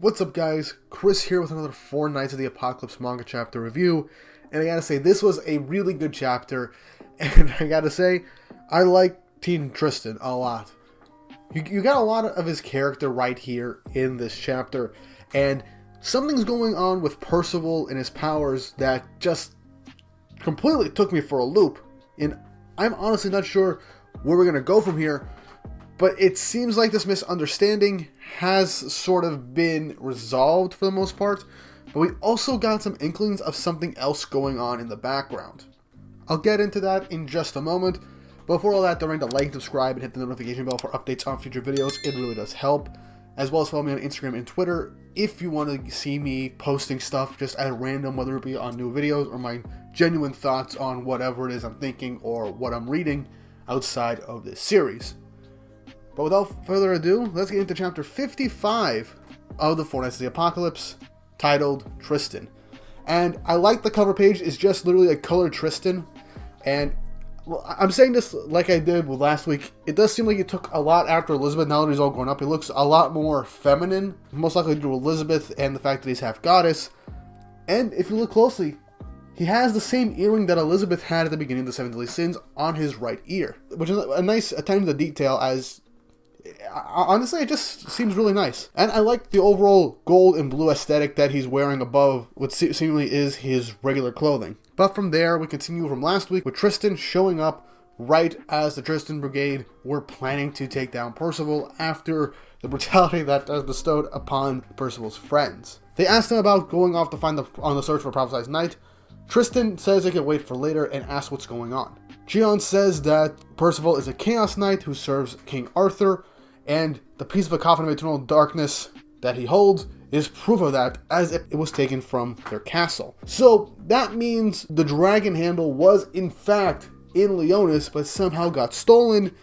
What's up guys, Chris here with another 4 Knights of the Apocalypse manga chapter review, and I gotta say, this was a really good chapter, and I gotta say, I like Teen Tristan a lot. You got a lot of his character right here in this chapter, and something's going on with Percival and his powers that just completely took me for a loop, and I'm honestly not sure where we're gonna go from here. But it seems like this misunderstanding has sort of been resolved for the most part, but we also got some inklings of something else going on in the background. I'll get into that in just a moment. Before all that, don't forget to like, subscribe, and hit the notification bell for updates on future videos. It really does help. As well as follow me on Instagram and Twitter if you want to see me posting stuff just at random, whether it be on new videos or my genuine thoughts on whatever it is I'm thinking or what I'm reading outside of this series. But without further ado, let's get into chapter 55 of the 4 Knights of the Apocalypse, titled Tristan. And I like the cover page. It's just literally a colored Tristan. And well, I'm saying this like I did with last week. It does seem like it took a lot after Elizabeth. Now that he's all grown up, he looks a lot more feminine. Most likely due to Elizabeth and the fact that he's half goddess. And if you look closely, he has the same earring that Elizabeth had at the beginning of the 7 Deadly Sins on his right ear. Which is a nice attention to detail, as honestly, it just seems really nice. And I like the overall gold and blue aesthetic that he's wearing above what seemingly is his regular clothing. But from there, we continue from last week with Tristan showing up right as the Tristan Brigade were planning to take down Percival after the brutality that was bestowed upon Percival's friends. They asked him about going off to find on the search for a prophesized knight. Tristan says they can wait for later and asks what's going on. Jian says that Percival is a Chaos Knight who serves King Arthur, and the piece of a coffin of eternal darkness that he holds is proof of that, as it was taken from their castle. So that means the dragon handle was in fact in Leonis, but somehow got stolen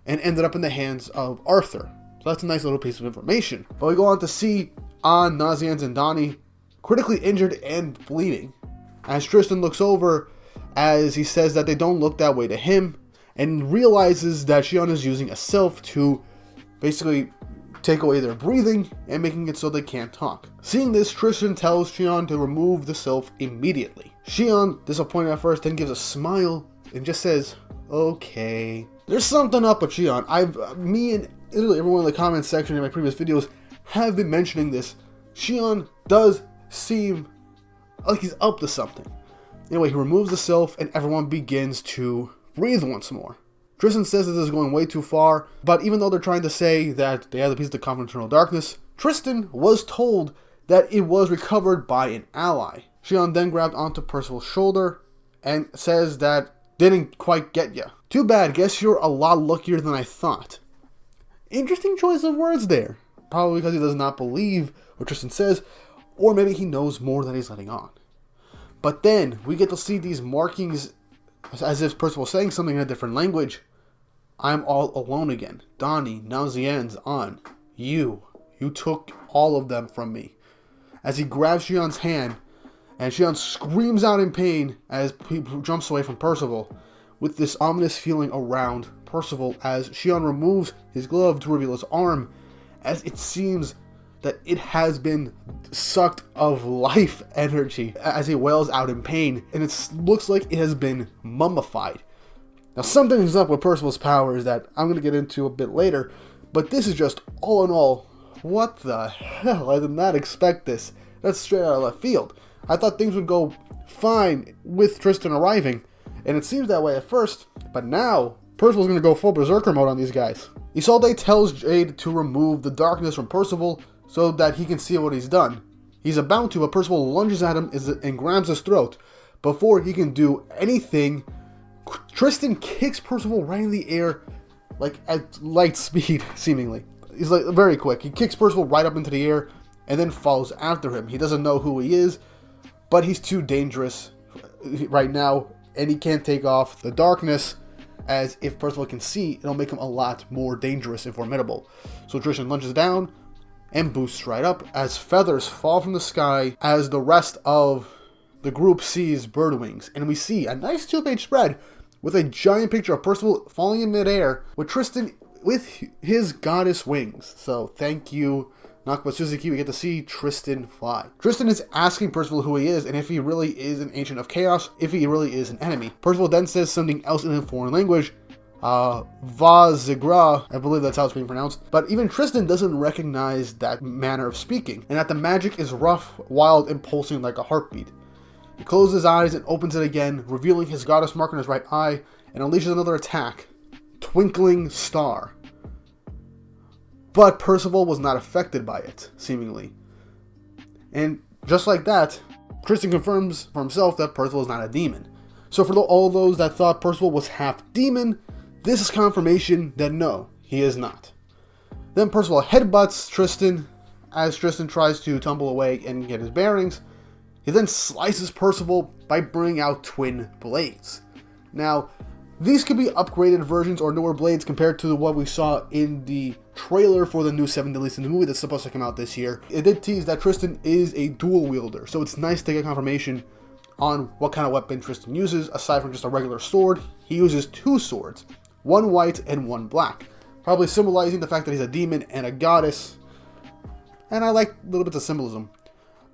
and ended up in the hands of Arthur. So that's a nice little piece of information. But we go on to see An, Nazianz, and Donnie critically injured and bleeding, as Tristan looks over as he says that they don't look that way to him, and realizes that Xion is using a sylph to basically take away their breathing and making it so they can't talk. Seeing this, Tristan tells Xion to remove the sylph immediately. Xion, disappointed at first, then gives a smile and just says, okay. There's something up with Xion. Me and literally everyone in the comments section in my previous videos have been mentioning this. Xion does seem like he's up to something. Anyway, he removes the sylph and everyone begins to breathe once more. Tristan says that this is going way too far, but even though they're trying to say that they have the piece of the coffin of eternal darkness, Tristan was told that it was recovered by an ally. Xion then grabbed onto Percival's shoulder and says that didn't quite get ya. Too bad, guess you're a lot luckier than I thought. Interesting choice of words there. Probably because he does not believe what Tristan says, or maybe he knows more than he's letting on. But then we get to see these markings as if Percival was saying something in a different language. I'm all alone again. Donnie, Nazianz, An, you took all of them from me. As he grabs Xion's hand, and Xion screams out in pain as he jumps away from Percival, with this ominous feeling around Percival as Xion removes his glove to reveal his arm, as it seems that it has been sucked of life energy as he wails out in pain, and it looks like it has been mummified. Now, something's up with Percival's powers that I'm going to get into a bit later, but this is just, all in all, what the hell? I did not expect this. That's straight out of left field. I thought things would go fine with Tristan arriving, and it seems that way at first, but now Percival's going to go full berserker mode on these guys. Isolde tells Jade to remove the darkness from Percival so that he can see what he's done. He's about to, but Percival lunges at him and grabs his throat. Before he can do anything, Tristan kicks Percival right in the air, like at light speed, seemingly. He's like very quick. He kicks Percival right up into the air and then follows after him. He doesn't know who he is, but he's too dangerous right now, and he can't take off the darkness, as if Percival can see, it'll make him a lot more dangerous and formidable. So Tristan lunges down and boosts right up as feathers fall from the sky as the rest of the group sees bird wings, and we see a nice 2-page spread with a giant picture of Percival falling in midair with Tristan with his goddess wings. So thank you, Nakaba Suzuki, we get to see Tristan fly. Tristan is asking Percival who he is, and if he really is an Ancient of Chaos, if he really is an enemy. Percival then says something else in a foreign language, Vazigra, I believe that's how it's being pronounced. But even Tristan doesn't recognize that manner of speaking, and that the magic is rough, wild, and pulsing like a heartbeat. He closes his eyes and opens it again, revealing his goddess mark in his right eye, and unleashes another attack. Twinkling Star. But Percival was not affected by it, seemingly. And just like that, Tristan confirms for himself that Percival is not a demon. So for all those that thought Percival was half demon, this is confirmation that no, he is not. Then Percival headbutts Tristan as Tristan tries to tumble away and get his bearings. He then slices Percival by bringing out twin blades. Now, these could be upgraded versions or newer blades compared to what we saw in the trailer for the new 7 Deadly Sins movie that's supposed to come out this year. It did tease that Tristan is a dual wielder, so it's nice to get confirmation on what kind of weapon Tristan uses. Aside from just a regular sword, he uses 2 swords, one white and one black, probably symbolizing the fact that he's a demon and a goddess, and I like little bits of symbolism.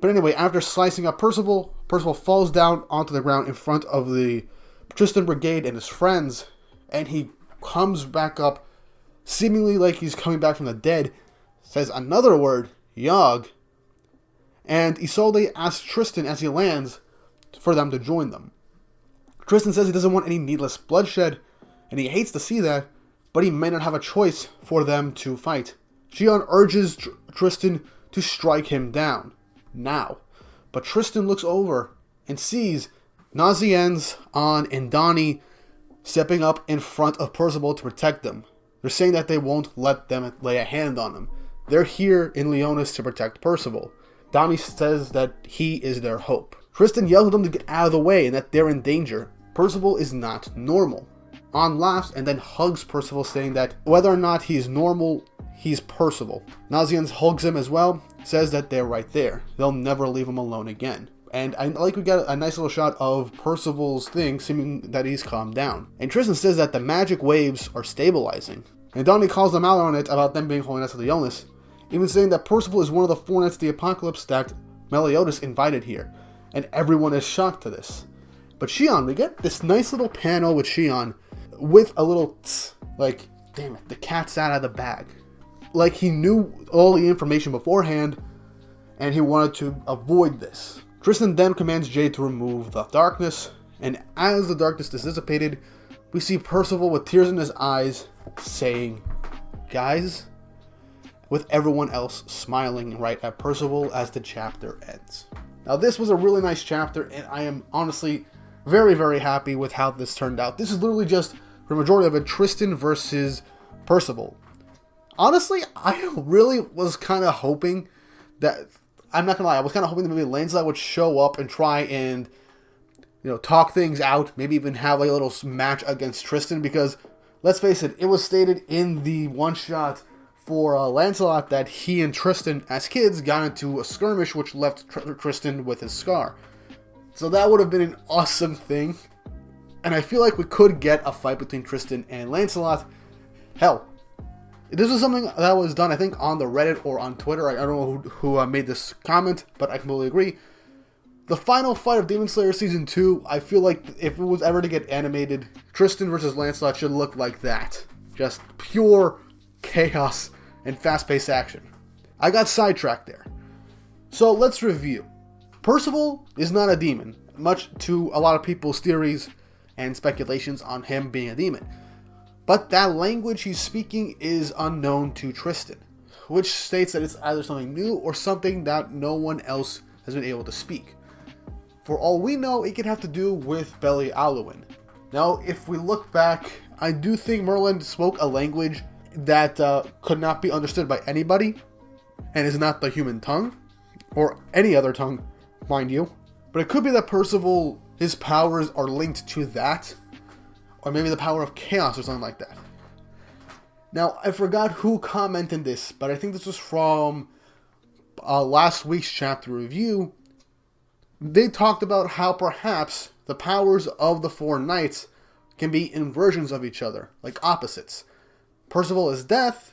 But anyway, after slicing up Percival, Percival falls down onto the ground in front of the Tristan Brigade and his friends, and he comes back up, seemingly like he's coming back from the dead, says another word, Yogg, and Isolde asks Tristan as he lands for them to join them. Tristan says he doesn't want any needless bloodshed, and he hates to see that, but he may not have a choice for them to fight. Shion urges Tristan to strike him down, now. But Tristan looks over and sees Nazianz, An, and Donnie stepping up in front of Percival to protect them. They're saying that they won't let them lay a hand on him. They're here in Leonis to protect Percival. Donnie says that he is their hope. Tristan yells at them to get out of the way and that they're in danger. Percival is not normal. An laughs and then hugs Percival, saying that whether or not he's normal, he's Percival. Nazianz hugs him as well, says that they're right there. They'll never leave him alone again. And I like we got a nice little shot of Percival's thing, seeming that he's calmed down. And Tristan says that the magic waves are stabilizing. And Donnie calls them out on it about them being Holy Knights of the illness, even saying that Percival is one of the 4 Knights of the Apocalypse that Meliodas invited here. And everyone is shocked to this. But Shion, we get this nice little panel with Shion with a little tss, like, damn it, the cat's out of the bag. Like he knew all the information beforehand, and he wanted to avoid this. Tristan then commands Jade to remove the darkness, and as the darkness is dissipated, we see Percival with tears in his eyes saying, "Guys," with everyone else smiling right at Percival as the chapter ends. Now this was a really nice chapter, and I am honestly very, very happy with how this turned out. This is literally just, for the majority of it, Tristan versus Percival. Honestly, I really was kind of hoping that, I'm not gonna lie, I was kind of hoping that maybe Lancelot would show up and try and, you know, talk things out, maybe even have like a little match against Tristan, because, let's face it, it was stated in the one-shot for Lancelot that he and Tristan, as kids, got into a skirmish which left Tristan with his scar. So that would have been an awesome thing, and I feel like we could get a fight between Tristan and Lancelot. Hell, this was something that was done, I think, on the Reddit or on Twitter. I don't know who made this comment, but I completely agree. The final fight of Demon Slayer Season 2, I feel like if it was ever to get animated, Tristan versus Lancelot should look like that. Just pure chaos and fast-paced action. I got sidetracked there. So let's review. Percival is not a demon, much to a lot of people's theories and speculations on him being a demon. But that language he's speaking is unknown to Tristan, which states that it's either something new or something that no one else has been able to speak. For all we know, it could have to do with Beli Alwyne. Now, if we look back, I do think Merlin spoke a language that could not be understood by anybody, and is not the human tongue, or any other tongue, mind you. But it could be that Percival, his powers are linked to that, or maybe the power of chaos or something like that. Now, I forgot who commented this, but I think this was from last week's chapter review. They talked about how perhaps the powers of the 4 Knights can be inversions of each other, like opposites. Percival is death,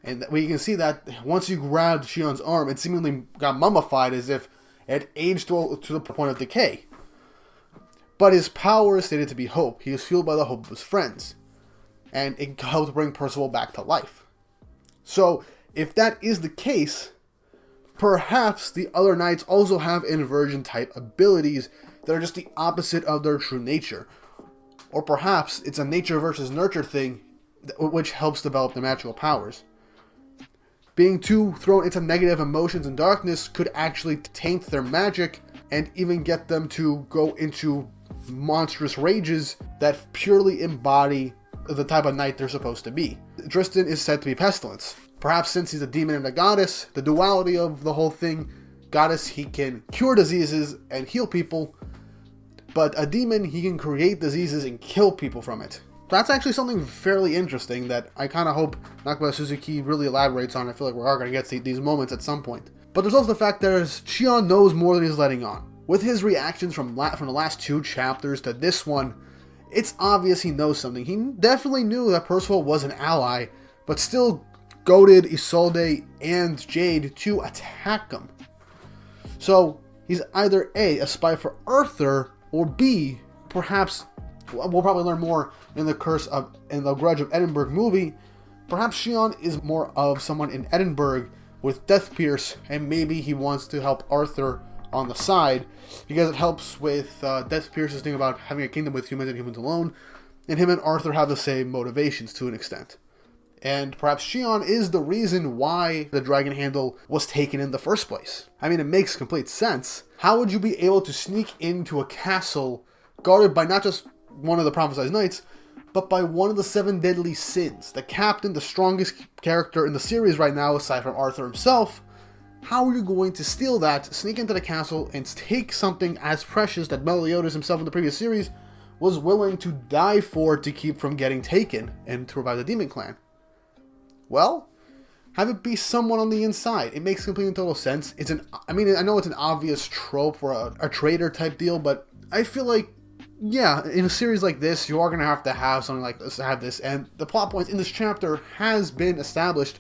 And we can see that once you grabbed Shion's arm, it seemingly got mummified as if it aged to the point of decay. But his power is stated to be hope. He is fueled by the hope of his friends. And it helped bring Percival back to life. So, if that is the case, perhaps the other knights also have inversion type abilities that are just the opposite of their true nature. Or perhaps it's a nature versus nurture thing which helps develop their magical powers. Being too thrown into negative emotions and darkness could actually taint their magic and even get them to go into monstrous rages that purely embody the type of knight they're supposed to be. Tristan is said to be pestilence. Perhaps since he's a demon and a goddess, the duality of the whole thing, goddess, he can cure diseases and heal people, but a demon, he can create diseases and kill people from it. That's actually something fairly interesting that I kind of hope Nakaba Suzuki really elaborates on. I feel like we are going to get these moments at some point. But there's also the fact that Shion knows more than he's letting on. With his reactions from the last 2 chapters to this one, it's obvious he knows something. He definitely knew that Percival was an ally, but still goaded Isolde and Jade to attack him. So he's either A spy for Arthur, or B, perhaps, we'll probably learn more in the Grudge of Edinburgh movie, perhaps Shion is more of someone in Edinburgh with Death Pierce, and maybe he wants to help Arthur on the side, because it helps with Death Pierce's thing about having a kingdom with humans and humans alone, and him and Arthur have the same motivations to an extent. And perhaps Shion is the reason why the dragon handle was taken in the first place. I mean, it makes complete sense. How would you be able to sneak into a castle guarded by not just one of the prophesized knights, but by one of the 7 deadly sins? The captain, the strongest character in the series right now, aside from Arthur himself. How are you going to steal that, sneak into the castle, and take something as precious that Meliodas himself in the previous series was willing to die for to keep from getting taken and to revive the demon clan? Well, have it be someone on the inside. It makes complete and total sense. I know it's an obvious trope for a traitor type deal, but I feel like, yeah, in a series like this, you are going to have something like this, and the plot points in this chapter has been established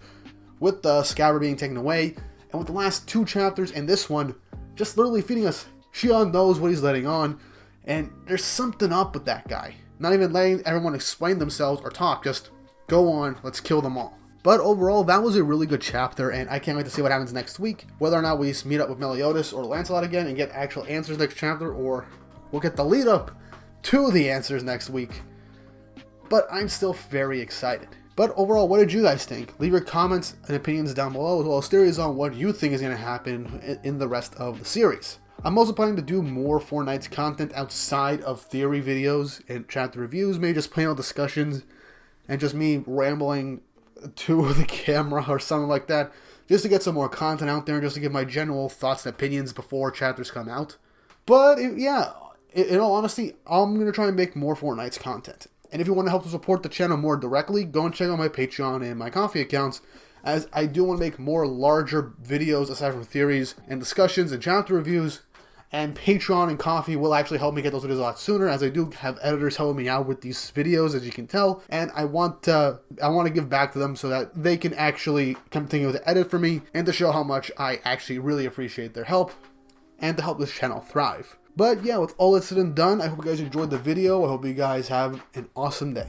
with the scabbard being taken away, and with the last 2 chapters and this one, just literally feeding us, Shion knows what he's letting on, and there's something up with that guy. Not even letting everyone explain themselves or talk, just go on, let's kill them all. But overall, that was a really good chapter, and I can't wait to see what happens next week. Whether or not we meet up with Meliodas or Lancelot again and get actual answers next chapter, or we'll get the lead up to the answers next week. But I'm still very excited. But overall, what did you guys think? Leave your comments and opinions down below, as well as theories on what you think is going to happen in the rest of the series. I'm also planning to do more Four Knights content outside of theory videos and chapter reviews, maybe just panel discussions and just me rambling to the camera or something like that, just to get some more content out there and just to give my general thoughts and opinions before chapters come out. But in all honesty, I'm going to try and make more Four Knights content. And if you want to help to support the channel more directly, go and check out my Patreon and my Ko-fi accounts, as I do want to make more larger videos aside from theories and discussions and chapter reviews. And Patreon and Ko-fi will actually help me get those videos a lot sooner, as I do have editors helping me out with these videos, as you can tell. And I want to give back to them so that they can actually continue to edit for me and to show how much I actually really appreciate their help and to help this channel thrive. But yeah, with all that's said and done, I hope you guys enjoyed the video. I hope you guys have an awesome day.